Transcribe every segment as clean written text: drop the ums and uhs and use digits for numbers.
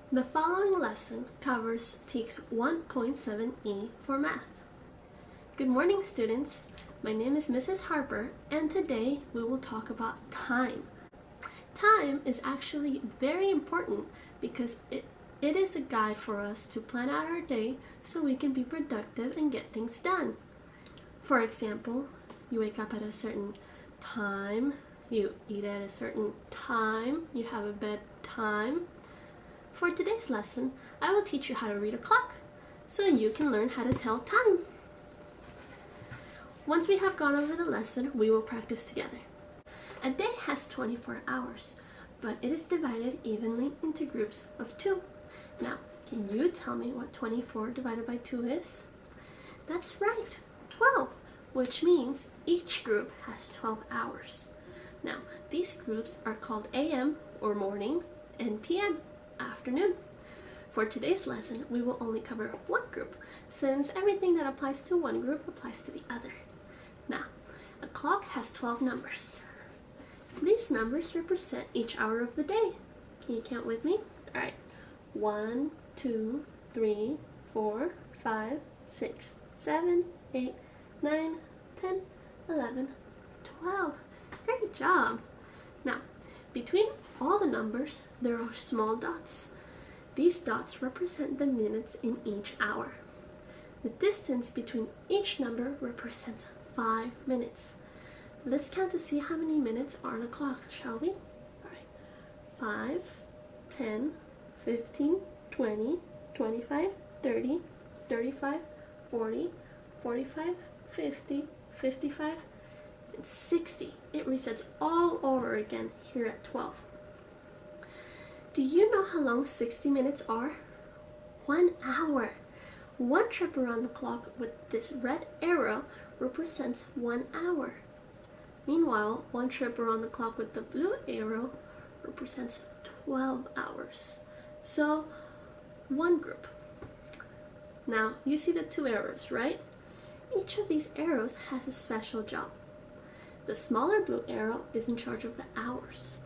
The following lesson covers TEKS 1.7e for math. Good morning, students. My name is Mrs. Harper, and today we will talk about time. Time is actually very important because it is a guide for us to plan out our day so we can be productive and get things done. For example, you wake up at a certain time, you eat at a certain time, you have a bedtime. For today's lesson, I will teach you how to read a clock so you can learn how to tell time. Once we have gone over the lesson, we will practice together. A day has 24 hours, but it is divided evenly into groups of 2. Now, can you tell me what 24 divided by 2 is? That's right, 12, which means each group has 12 hours. Now, these groups are called AM or morning and PM, afternoon. For today's lesson, we will only cover one group, since everything that applies to one group applies to the other. Now, a clock has 12 numbers. These numbers represent each hour of the day. Can you count with me? All right. 1, 2, 3, 4, 5, 6, 7, 8, 9, 10, 11, 12. Great job! Now, between all the numbers, there are small dots. These dots represent the minutes in each hour. The distance between each number represents 5 minutes. Let's count to see how many minutes are on a clock, shall we? All right. 5, 10, 15, 20, 25, 30, 35, 40, 45, 50, 55, and 60. It resets all over again here at 12. Do you know how long 60 minutes are? 1 hour. One trip around the clock with this red arrow represents 1 hour. Meanwhile, one trip around the clock with the blue arrow represents 12 hours. So, one group. Now, you see the 2 arrows, right? Each of these arrows has a special job. The smaller blue arrow is in charge of the hours.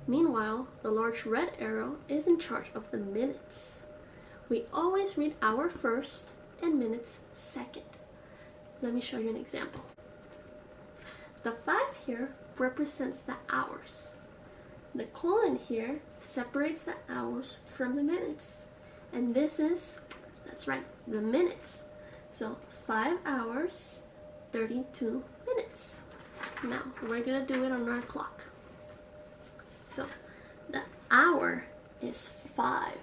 Meanwhile, the large red arrow is in charge of the minutes. We always read hour first and minutes second. Let me show you an example. The 5 here represents the hours. The colon here separates the hours from the minutes. And this is, that's right, the minutes. So 5 hours, 32 minutes. Now, we're going to do it on our clock. So, the hour is 5,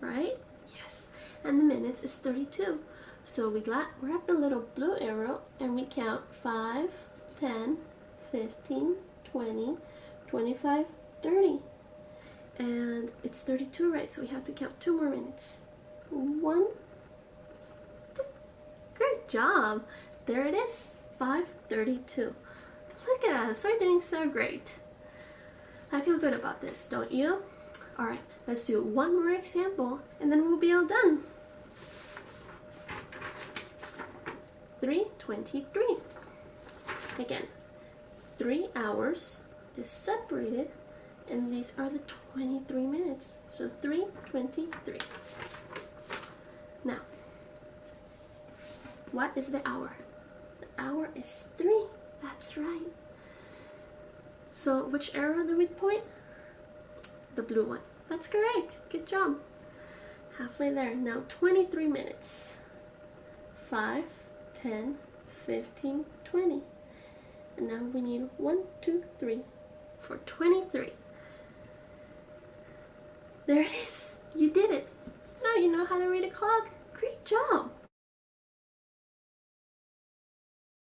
right? Yes. And the minutes is 32. So we grab the little blue arrow and we count 5, 10, 15, 20, 25, 30. And it's 32, right? So we have to count 2 more minutes. 1, 2. Great job. There it is. 5:32. Look at us. We're doing so great. I feel good about this, don't you? Alright, let's do one more example and then we'll be all done. 3:23. Again, 3 hours is separated and these are the 23 minutes. So 3:23. Now, what is the hour? The hour is 3. That's right. So, which arrow do we point? The blue one. That's correct. Good job. Halfway there. Now, 23 minutes. 5, 10, 15, 20. And now we need 1, 2, 3 for 23. There it is. You did it. Now you know how to read a clock. Great job.